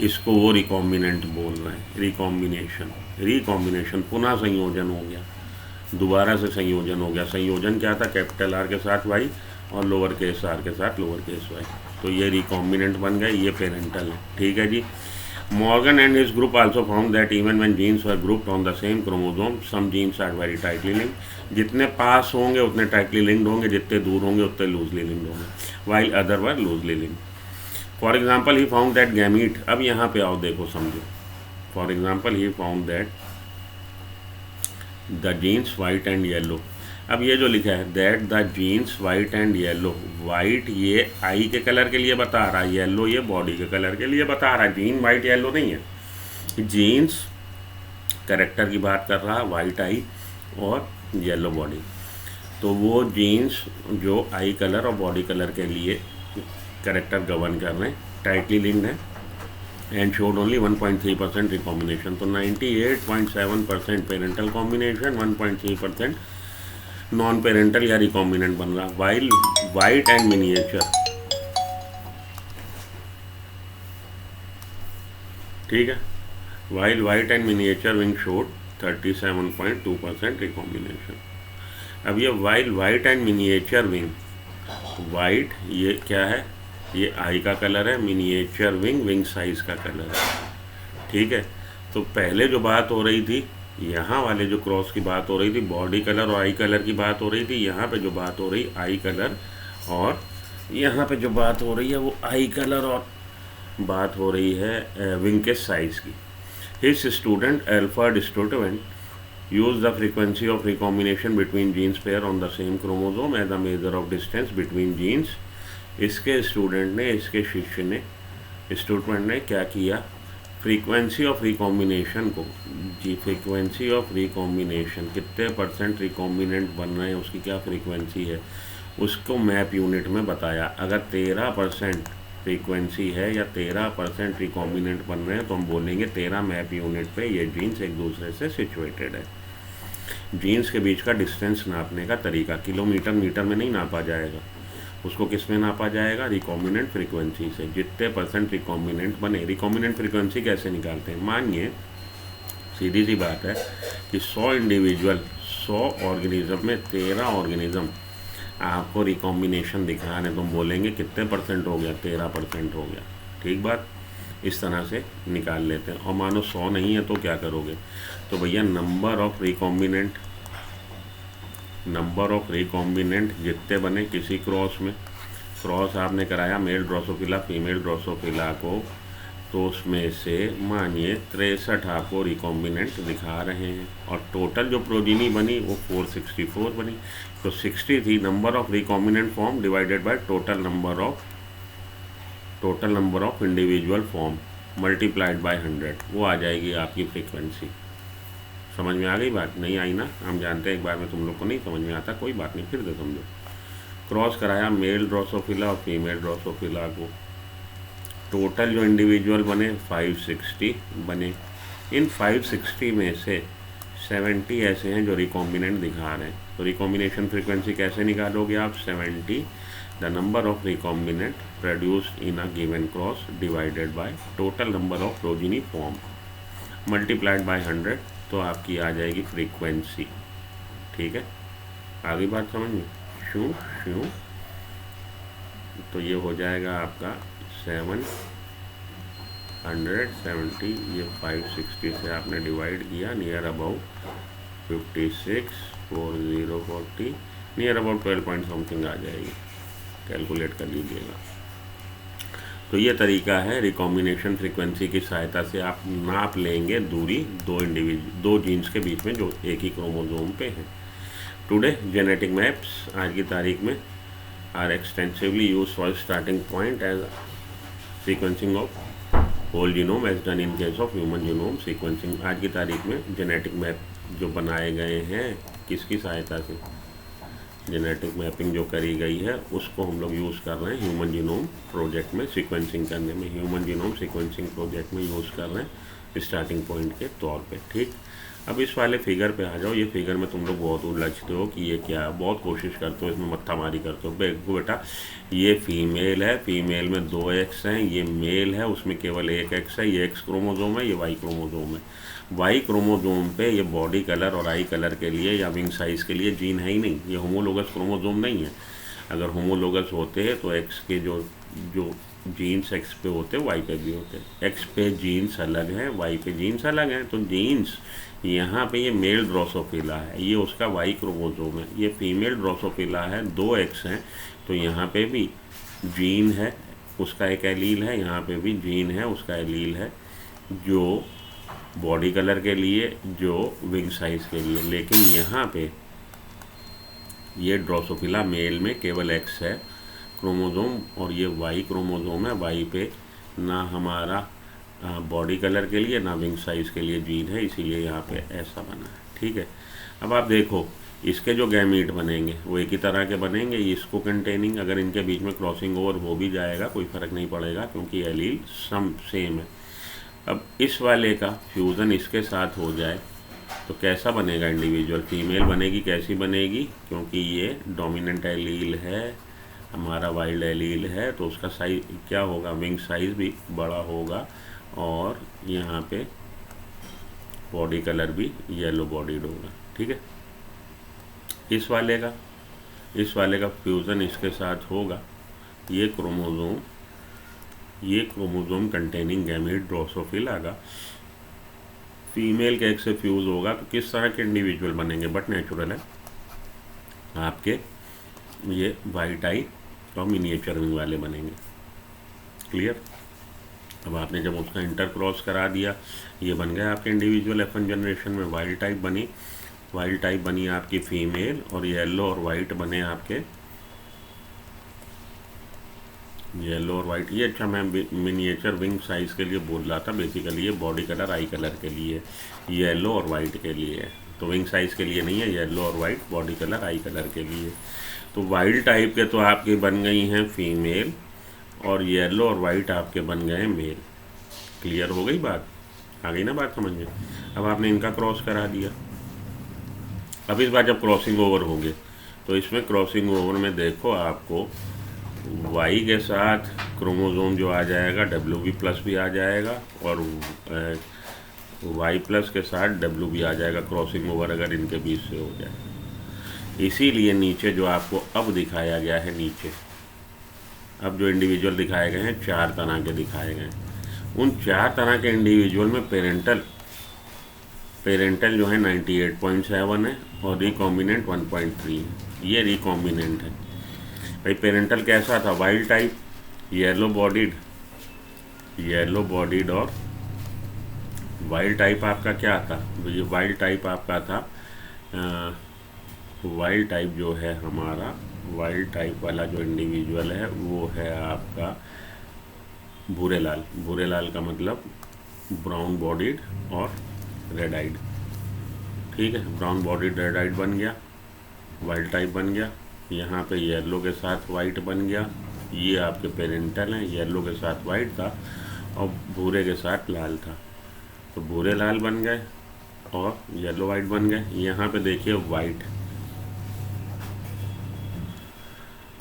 इसको वो recombinant बोल रहे हैं। रिकॉम्बिनेशन पुनः संयोजन हो गया, दोबारा से संयोजन हो गया। संयोजन क्या था? कैपिटल आर के साथ वाई और लोअर केस आर के साथ लोअर केस वाई। तो ये रिकॉम्बिनेंट बन गए, ये पेरेंटल है। ठीक है जी। Morgan and his group also found that even when genes were grouped on the same chromosome, some genes are very tightly linked. जितने पास होंगे उतने टाइटली लिंक्ड होंगे, जितने दूर होंगे उतने लूजली लिंक्ड होंगे, while other were loosely linked. For example, he found that gamete, अब यहाँ पे आओ देखो समझो. For example, he found that the genes white and yellow. अब ये जो लिखा है that the genes white and yellow, white ये आई के कलर के लिए बता रहा है, येलो ये बॉडी के कलर के लिए बता रहा है. जीन वाइट येलो नहीं है, जीन्स कैरेक्टर की बात कर रहा है, वाइट आई और येलो बॉडी. तो वो जीन्स जो आई कलर और बॉडी कलर के लिए कैरेक्टर गवर्न कर रहे हैं, टाइटली लिंक्ड है एंड शोड ओनली 1.3% रिकॉम्बिनेशन. तो 98.7% पेरेंटल कॉम्बिनेशन, 1.3% नॉन पेरेंटल या रिकॉम्बिनेंट बन रहा. वाइल वाइट एंड मिनिएचर, ठीक है, while white and miniature wing showed 37.2% recombination. अब ये while white and miniature wing, white ये क्या है, ये आई का कलर है, मिनिएचर विंग विंग साइज का कलर है, ठीक है. तो पहले जो बात हो रही थी, यहाँ वाले जो क्रॉस की बात हो रही थी, बॉडी कलर और आई कलर की बात हो रही थी. यहाँ पे जो बात हो रही आई कलर, और यहाँ पे जो बात हो रही है वो आई कलर और बात हो रही है विंग के साइज़ की. His student Alfred Sturtevant use the frequency of recombination between genes pair on the same chromosome as a measure of distance between genes. इसके स्टूडेंट ने, इसके शिष्य ने, स्टूडेंट ने क्या किया, फ्रीक्वेंसी ऑफ रिकॉम्बिनेशन को, जी फ्रीक्वेंसी ऑफ रिकॉम्बिनेशन कितने % रिकॉम्बिनेंट बन रहे हैं, उसकी क्या फ्रीक्वेंसी है, उसको मैप यूनिट में बताया. अगर 13% फ्रीक्वेंसी है या 13% रिकॉम्बिनेंट बन रहे हैं तो हम बोलेंगे 13 मैप यूनिट पे ये जीन्स एक दूसरे से सिचुएटेड है. जीन्स के बीच का डिस्टेंस नापने का तरीका, किलोमीटर मीटर में नहीं नापा जाएगा, उसको किस में नापा जाएगा, रिकॉम्बिनेंट फ्रीक्वेंसी से. जितने % रिकॉम्बिनेंट बने, रिकॉम्बिनेंट फ्रीक्वेंसी कैसे निकालते हैं, मानिए सीधी सी बात है कि 100 इंडिविजुअल, 100 ऑर्गेनिज्म में 13 ऑर्गेनिज्म आपको रिकॉम्बिनेशन दिखा रहे हैं, तो हम बोलेंगे कितने % हो गया, 13% हो गया. ठीक बात, इस तरह से निकाल लेते हैं. और मानो 100 नहीं है तो क्या करोगे, तो भैया नंबर ऑफ रिकॉम्बिनेंट जितने बने किसी क्रॉस में, क्रॉस आपने कराया मेल ड्रोसोफिला फीमेल ड्रोसोफिला को, तो उसमें से मानिए 63 आपको रिकॉम्बिनेंट दिखा रहे हैं और टोटल जो प्रोजीनी बनी वो 464 बनी. तो 60 थी number of recombinant form divided by total number of individual form multiplied by 100, वो आ जाएगी आपकी फ्रीक्वेंसी. समझ में आ गई बात, नहीं आई ना, हम जानते हैं एक बार में तुम लोग को नहीं समझ में आता, कोई बात नहीं, फिर से समझो. क्रॉस कराया मेल ड्रोसोफिला और फीमेल ड्रोसोफिला को, टोटल जो इंडिविजुअल बने 560 बने. इन 560 में से 70 ऐसे हैं जो रिकॉम्बिनेंट दिखा रहे हैं. तो रिकॉम्बिनेशन फ्रीक्वेंसी कैसे निकालोगे आप, 70 the number of recombinant produced in a given cross divided by total number of progeny form multiplied by 100, तो आपकी आ जाएगी फ्रीक्वेंसी. ठीक है, आगे बात समझ में, शू. तो ये हो जाएगा आपका 770, ये 560 से आपने डिवाइड किया, near about 56, 4040, near about 12 point something आ जाएगी, कैलकुलेट कर लीजिएगा. तो ये तरीका है, रिकॉम्बिनेशन फ्रीक्वेंसी की सहायता से आप नाप लेंगे दूरी दो जीन्स के बीच में जो एक ही क्रोमोसोम पे हैं. टुडे जेनेटिक मैप्स आज की तारीख में are extensively use for starting point as sequencing of whole genome as done in case of human genome sequencing. आज की तारीख में जेनेटिक मैप जो बनाए गए हैं किसकी सहायता से, जेनेटिक मैपिंग जो करी गई है उसको हम लोग यूज़ कर रहे हैं ह्यूमन जीनोम प्रोजेक्ट में सीक्वेंसिंग करने में, ह्यूमन जीनोम सीक्वेंसिंग प्रोजेक्ट में यूज़ कर रहे हैं स्टार्टिंग पॉइंट के तौर पे. ठीक, अब इस वाले फिगर पे आ जाओ. ये फिगर में तुम लोग बहुत उलझते हो कि ये क्या है, बहुत कोशिश करते हो, इसमें मत्थामारी करते हो. बेटा ये फीमेल है, फीमेल में 2 एक्स हैं, ये मेल है उसमें केवल 1 एक्स है, ये एक्स क्रोमोजोम है, ये वाई क्रोमोजोम है. वाई क्रोमोजोम पे ये बॉडी कलर और आई कलर के लिए या विंग साइज़ के लिए जीन है ही नहीं, ये होमोलोगस क्रोमोजोम नहीं है. अगर होमोलोगस होते हैं तो एक्स के जो जो जीन्स एक्स पे होते हैं वाई पे भी होते हैं। एक्स पे जीन्स अलग है, वाई पे जीन्स अलग हैं। तो जीन्स यहाँ पे ये मेल ड्रोसोफिला है, ये उसका वाई क्रोमोसोम है, ये फीमेल ड्रोसोफिला है, 2 एक्स हैं। तो यहाँ पे भी जीन है, उसका एक एलील है, यहाँ पे भी जीन है, उसका एलील है, जो बॉडी कलर के लिए, जो विंग साइज के लिए। लेकिन यहाँ पे ये ड्रोसोफिला मेल में केवल एक्स है क्रोमोसोम, और ये वाई क्रोमोसोम है। वाई पे ना हमारा बॉडी कलर के लिए ना विंग साइज के लिए जीन है, इसीलिए यहाँ पे ऐसा बना है। ठीक है, अब आप देखो इसके जो गैमीट बनेंगे वो एक ही तरह के बनेंगे, इसको कंटेनिंग। अगर इनके बीच में क्रॉसिंग ओवर हो भी जाएगा कोई फ़र्क नहीं पड़ेगा, क्योंकि एलील सेम है। अब इस वाले का फ्यूज़न इसके साथ हो जाए तो कैसा बनेगा इंडिविजुअल? फीमेल बनेगी। कैसी बनेगी? क्योंकि ये डोमिनेंट एलील है, हमारा वाइल्ड एलील है, तो उसका साइज क्या होगा? विंग साइज भी बड़ा होगा, और यहाँ पे बॉडी कलर भी येलो बॉडीड होगा। ठीक है, इस वाले का फ्यूज़न इसके साथ होगा। ये क्रोमोसोम कंटेनिंग गैमीट ड्रोसोफिला का फीमेल के एग से फ्यूज़ होगा। तो किस तरह के इंडिविजुअल बनेंगे? बट नेचुरल है आपके, ये वाइट आई और मिनिएचर विंग वाले बनेंगे। क्लियर? अब आपने जब उसका इंटर क्रॉस करा दिया, ये बन गया आपके इंडिविजुअल। F1 जनरेशन में वाइल्ड टाइप बनी आपकी फीमेल, और येलो और वाइट बने आपके, येलो और वाइट। ये अच्छा, मैं मिनिएचर विंग साइज़ के लिए बोल रहा था, बेसिकली ये बॉडी कलर आई कलर के लिए, येलो और वाइट के लिए है। तो विंग साइज़ के लिए नहीं है, येलो और white body colour eye colour के लिए। तो वाइल्ड टाइप के तो आपके बन गई हैं फीमेल, और येलो और वाइट आपके बन गए मेल। क्लियर हो गई बात? आ गई ना बात समझ में? अब आपने इनका क्रॉस करा दिया। अब इस बार जब क्रॉसिंग ओवर होंगे तो इसमें क्रॉसिंग ओवर में देखो आपको वाई के साथ क्रोमोसोम जो आ जाएगा WB+ भी आ जाएगा, और Y+ के साथ W भी आ जाएगा, क्रॉसिंग ओवर अगर इनके बीच से हो जाए। इसीलिए नीचे जो आपको अब दिखाया गया है, नीचे अब जो इंडिविजुअल दिखाए गए हैं 4 तरह के दिखाए गए हैं। उन 4 तरह के इंडिविजुअल में पेरेंटल जो है 98.7 है, और रिकॉम्बिनेंट 1.3 है। ये रिकॉम्बिनेंट है भाई। पेरेंटल कैसा था? वाइल्ड टाइप, येलो बॉडीड और वाइल्ड टाइप आपका क्या था? ये वाइल्ड टाइप आपका था, वाइल्ड टाइप जो है हमारा, वाइल्ड टाइप वाला जो इंडिविजुअल है वो है आपका भूरे लाल का मतलब ब्राउन बॉडीड और रेड आइड। ठीक है, ब्राउन बॉडीड रेड आइड बन गया, वाइल्ड टाइप बन गया। यहाँ पे येलो के साथ वाइट बन गया। ये आपके पेरेंटल हैं, येलो के साथ वाइट था और भूरे के साथ लाल था, तो भूरे लाल बन गए और येलो वाइट बन गए। यहाँ पे देखिए वाइट,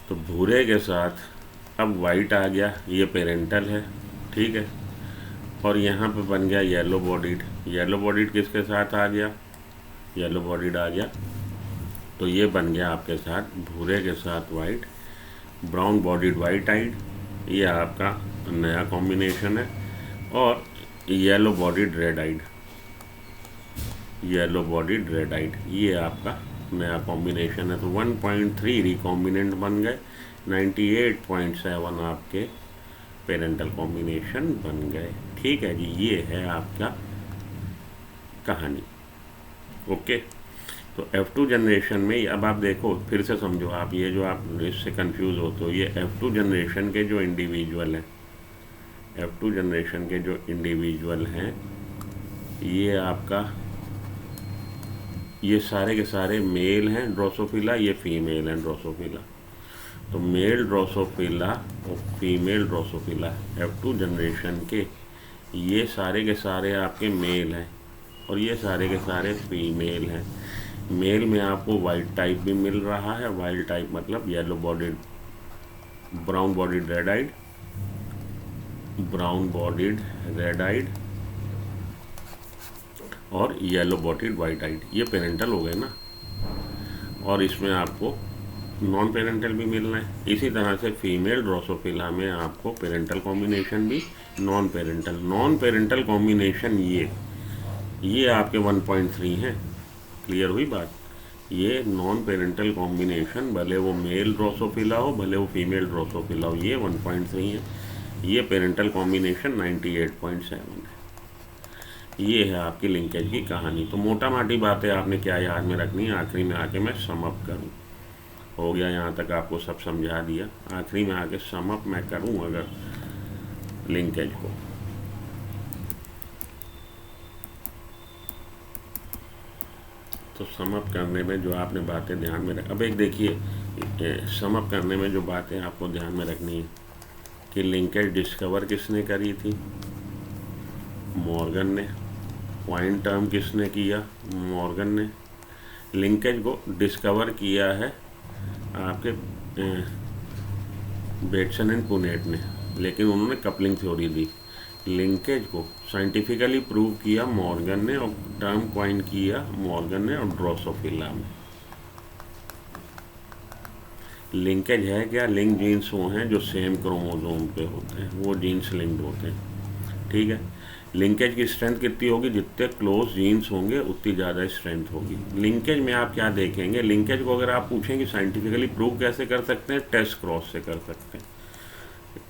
तो भूरे के साथ अब वाइट आ गया, ये पेरेंटल है। ठीक है, और यहाँ पे बन गया येलो बॉडीड किसके साथ आ गया? येलो बॉडीड आ गया, तो ये बन गया आपके साथ भूरे के साथ white, brown bodied white eyed, ये आपका नया कॉम्बिनेशन है। और येलो बॉडीड रेड आइड, ये आपका नया कॉम्बिनेशन है। तो 1.3 रिकॉम्बिनेंट बन गए, 98.7 आपके पेरेंटल कॉम्बिनेशन बन गए। ठीक है जी, ये है आपका कहानी। ओके, तो F2 जनरेशन में अब आप देखो, फिर से समझो आप, ये जो आप इससे कंफ्यूज होते हो, ये F2 जनरेशन के जो इंडिविजुअल हैं, F2 जनरेशन के जो इंडिविजुअल हैं, ये आपका, ये सारे के सारे मेल हैं ड्रोसोफिला, ये फीमेल हैं ड्रोसोफिला। तो मेल ड्रोसोफिला और फीमेल ड्रोसोफिला F2 जनरेशन के, ये सारे के सारे आपके मेल हैं और ये सारे के सारे फीमेल हैं। मेल में आपको वाइट टाइप भी मिल रहा है, वाइल्ड टाइप मतलब yellow bodied brown bodied red eyed और येलो बॉडीड वाइट आइड, ये पेरेंटल हो गए ना। और इसमें आपको नॉन पेरेंटल भी मिलना है। इसी तरह से फीमेल ड्रोसोफिला में आपको पेरेंटल कॉम्बिनेशन भी, नॉन पेरेंटल कॉम्बिनेशन ये आपके 1.3 हैं। क्लियर हुई बात। ये नॉन पेरेंटल कॉम्बिनेशन भले वो मेल ड्रोसोफिला हो भले वो फीमेल ड्रोसोफिला हो, ये 1.3 है। ये पेरेंटल कॉम्बिनेशन 98.7 है। ये है आपकी लिंकेज की कहानी। तो मोटा माटी बातें आपने क्या याद में रखनी है, आखिरी में आके मैं समअप करूँ। हो गया यहाँ तक आपको सब समझा दिया। आखिरी में आके समअप मैं करूँ अगर लिंकेज को, तो समअप करने में जो आपने बातें ध्यान में अब एक देखिए, समअप करने में जो बातें आपको ध्यान में रखनी है कि लिंकेज डिस्कवर किसने करी थी, मॉर्गन ने। पॉइंट टर्म किसने किया, मॉर्गन ने। लिंकेज को डिस्कवर किया है आपके बेटसन एंड पुनेट ने, लेकिन उन्होंने कपलिंग थ्योरी दी। लिंकेज को साइंटिफिकली प्रूव किया मॉर्गन ने, और टर्म कॉइन किया मॉर्गन ने और ड्रोसोफिला में। लिंकेज है क्या, लिंक जीन्स वो हैं जो सेम क्रोमोसोम पे होते हैं, वो जीन्स लिंक्ड होते हैं। ठीक है। लिंकेज की स्ट्रेंथ कितनी होगी, जितने क्लोज जीन्स होंगे उतनी ज़्यादा स्ट्रेंथ होगी। लिंकेज में आप क्या देखेंगे, लिंकेज को अगर आप पूछें कि साइंटिफिकली प्रूव कैसे कर सकते हैं, टेस्ट क्रॉस से कर सकते हैं।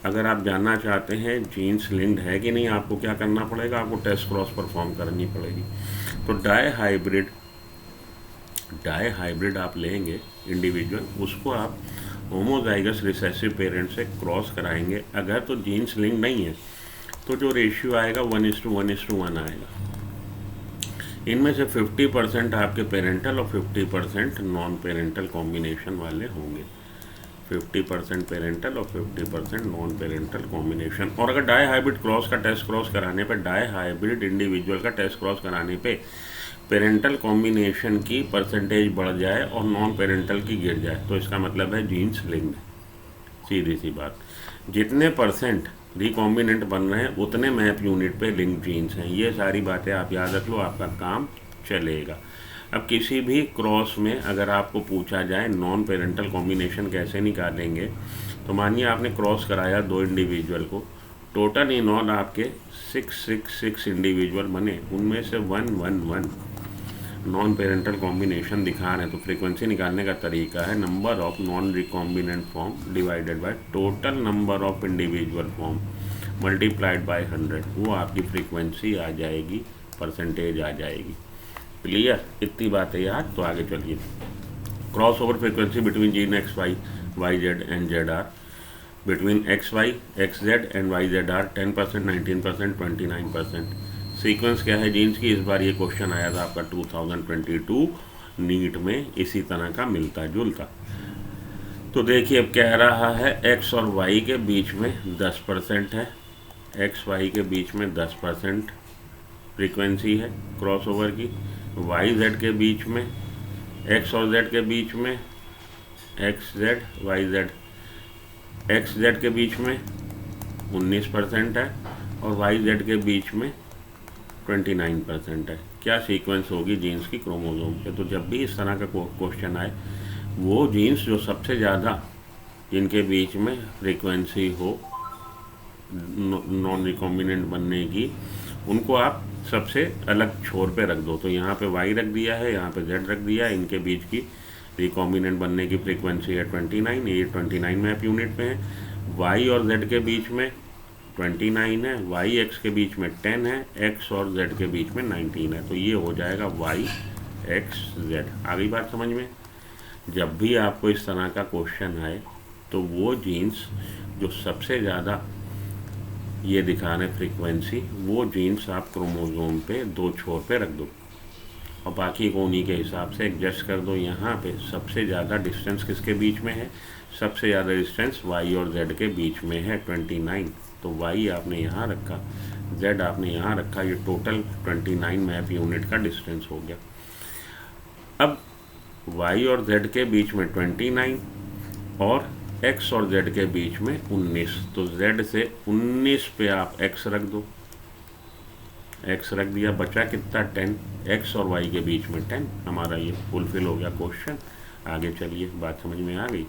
अगर आप जानना चाहते हैं जीन्स लिंक्ड है कि नहीं, आपको क्या करना पड़ेगा, आपको टेस्ट क्रॉस परफॉर्म करनी पड़ेगी। तो डाई हाइब्रिड आप लेंगे इंडिविजुअल, उसको आप होमोजाइगस रिसेसिव पेरेंट से क्रॉस कराएंगे। अगर तो जीन्स लिंक नहीं है तो जो रेशियो आएगा 1:1:1 आएगा। इनमें से 50% आपके पेरेंटल और 50% नॉन पेरेंटल कॉम्बिनेशन वाले होंगे। 50% पेरेंटल और 50% नॉन पेरेंटल कॉम्बिनेशन। और अगर डाई हाइब्रिड क्रॉस का टेस्ट क्रॉस कराने पे, डाई हाइब्रिड इंडिविजुअल का टेस्ट क्रॉस कराने पे पेरेंटल कॉम्बिनेशन की परसेंटेज बढ़ जाए और नॉन पेरेंटल की गिर जाए, तो इसका मतलब है जीन्स लिंक्ड। सीधी सी बात। जितने परसेंट रिकॉम्बिनेंट बन रहे हैं उतने मैप यूनिट पे लिंक जीन्स हैं। ये सारी बातें आप याद रख लो, आपका काम चलेगा। अब किसी भी क्रॉस में अगर आपको पूछा जाए नॉन पेरेंटल कॉम्बिनेशन कैसे निकालेंगे, तो मानिए आपने क्रॉस कराया 2 इंडिविजुअल को, टोटल इन ऑल आपके 666 इंडिविजुअल बने, उनमें से 111 नॉन पेरेंटल कॉम्बिनेशन दिखा रहे हैं। तो फ्रीक्वेंसी निकालने का तरीका है number of non recombinant form divided by total number of individual form multiplied by 100, वो आपकी फ्रीक्वेंसी आ जाएगी, परसेंटेज आ जाएगी। क्लियर, इतनी बातें याद। तो आगे चलिए, cross over frequency between gene X Y, Y Z and Z R, between X Y, X Z and Y Z are 10%, 19%, 29%। Sequence क्या है जीन्स की, इस बार ये क्वेश्चन आया था आपका 2022 नीट में, इसी तरह का मिलता जुलता। तो देखिए अब कह रहा है एक्स और वाई के बीच में 10% है, एक्स वाई के बीच में 10% फ्रीक्वेंसी है क्रॉसओवर की। वाई जेड के बीच में, एक्स और जेड के बीच में, X Z Y Z, X Z के बीच में 19% है और वाई जेड के बीच में 29% है। क्या सीक्वेंस होगी जीन्स की क्रोमोसोम पे। तो जब भी इस तरह का क्वेश्चन आए, वो जीन्स जो सबसे ज़्यादा जिनके बीच में फ्रीक्वेंसी हो नॉन रिकॉम्बिनेंट बनने की, उनको आप सबसे अलग छोर पे रख दो। तो यहाँ पे वाई रख दिया है, यहाँ पे जेड रख दिया है, इनके बीच की रिकॉम्बिनेंट बनने की फ्रीक्वेंसी है 29, ये 29 मैप यूनिट में है। वाई और जेड के बीच में 29 है, वाई एक्स के बीच में 10 है, एक्स और जेड के बीच में 19 है। तो ये हो जाएगा वाई एक्स जेड। आ गई बात समझ में। जब भी आपको इस तरह का क्वेश्चन आए तो वो जीन्स जो सबसे ज़्यादा ये दिखा रहे फ्रीक्वेंसी, वो जीन्स आप क्रोमोसोम पे 2 छोर पे रख दो और बाकी को उन्हीं के हिसाब से एडजस्ट कर दो। यहाँ पे सबसे ज़्यादा डिस्टेंस किसके बीच में है, सबसे ज़्यादा डिस्टेंस वाई और जेड के बीच में है 29। तो वाई आपने यहाँ रखा, जेड आपने यहाँ रखा, ये टोटल 29 मैप यूनिट का डिस्टेंस हो गया। अब वाई और जेड के बीच में 29 और एक्स और जेड के बीच में 19, तो जेड से 19 पे आप एक्स रख दो, एक्स रख दिया, बचा कितना 10, एक्स और वाई के बीच में 10। हमारा ये फुलफिल हो गया क्वेश्चन। आगे चलिए, बात समझ में आ गई।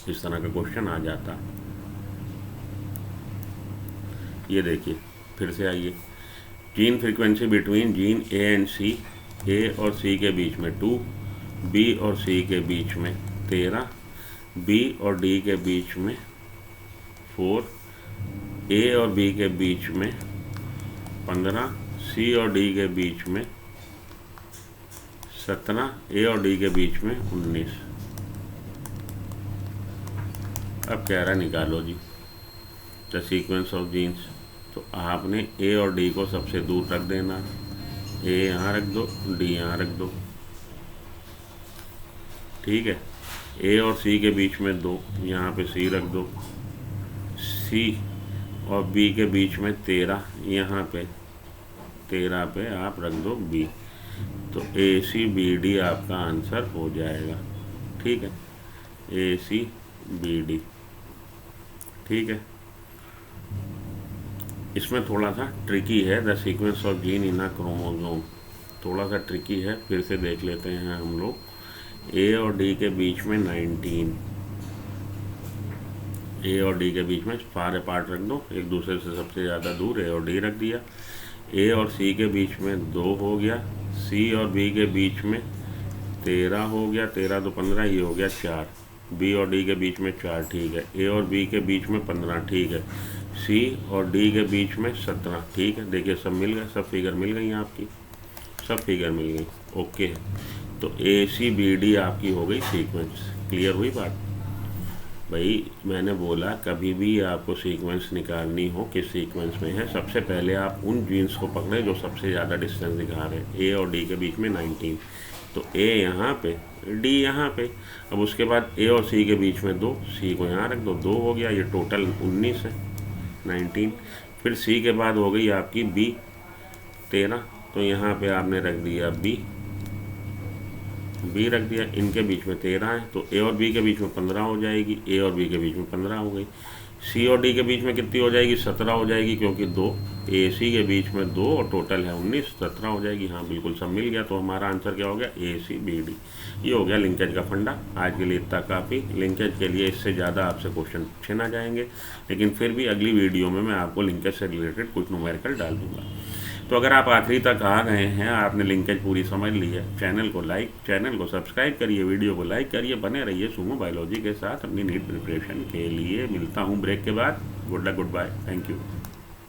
इस तरह का क्वेश्चन आ जाता। ये देखिए, फिर से आइए, gene frequency between gene A and C, A और सी के बीच में 2, बी और सी के बीच में 13, बी और डी के बीच में 4, ए और बी के बीच में 15, सी और डी के बीच में 17, ए और डी के बीच में 19। अब कह रहा निकालो जी द सीक्वेंस ऑफ जीन्स। तो आपने ए और डी को सबसे दूर रख देना, ए यहाँ रख दो, डी यहाँ रख दो, ठीक है। ए और सी के बीच में 2, यहाँ पे सी रख दो, सी और बी के बीच में 13, यहाँ पे 13 पे आप रख दो बी। तो ए सी बी डी आपका आंसर हो जाएगा, ठीक है, ए सी बी डी, ठीक है। इसमें थोड़ा सा ट्रिकी है, the sequence of gene in a chromosome, थोड़ा सा ट्रिकी है, फिर से देख लेते हैं हम लोग। ए और डी के बीच में 19, ए और डी के बीच में फार अपार्ट रख दो, एक दूसरे से सबसे ज़्यादा दूर ए और डी रख दिया। ए और सी के बीच में 2 हो गया, सी और बी के बीच में 13 हो गया, 13 तो 15, ये हो गया 4, बी और डी के बीच में 4, ठीक है। ए और बी के बीच में 15, ठीक है। सी और डी के बीच में 17, ठीक है। देखिए सब मिल गए, सब फिगर मिल गई आपकी, सब फिगर मिल गई, ओके। तो ए सी बी डी आपकी हो गई सीक्वेंस। क्लियर हुई बात भाई? मैंने बोला कभी भी आपको सीक्वेंस निकालनी हो किस सीक्वेंस में है, सबसे पहले आप उन जीन्स को पकड़े जो सबसे ज़्यादा डिस्टेंस दिखा रहे हैं। ए और डी के बीच में 19, तो ए यहाँ पे, डी यहाँ पे। अब उसके बाद ए और सी के बीच में 2, सी को यहाँ रख दो, 2 हो गया, ये टोटल 19 है, 19। फिर सी के बाद हो गई आपकी बी 13, तो यहाँ पे आपने रख दिया बी रख दिया, इनके बीच में 13 है, तो ए और बी के बीच में 15 हो जाएगी, ए और बी के बीच में 15 हो गई। सी और डी के बीच में कितनी हो जाएगी? 17 हो जाएगी, क्योंकि 2 ए सी के बीच में 2 और टोटल है 19, 17 हो जाएगी। हाँ बिल्कुल सब मिल गया। तो हमारा आंसर क्या हो गया? ए सी बी डी। ये हो गया लिंकेज का फंडा। आज के लिए इतना काफ़ी। लिंकेज के लिए इससे ज़्यादा आपसे क्वेश्चन पूछे ना जाएंगे, लेकिन फिर भी अगली वीडियो में मैं आपको लिंकेज से रिलेटेड कुछ न्यूमेरिकल डाल दूँगा। तो अगर आप आखिरी तक आ गए हैं, आपने लिंकेज पूरी समझ ली है, चैनल को सब्सक्राइब करिए, वीडियो को लाइक करिए, बने रहिए सुमो बायोलॉजी के साथ अपनी नीट प्रिपरेशन के लिए। मिलता हूँ ब्रेक के बाद। Good luck, goodbye, thank you.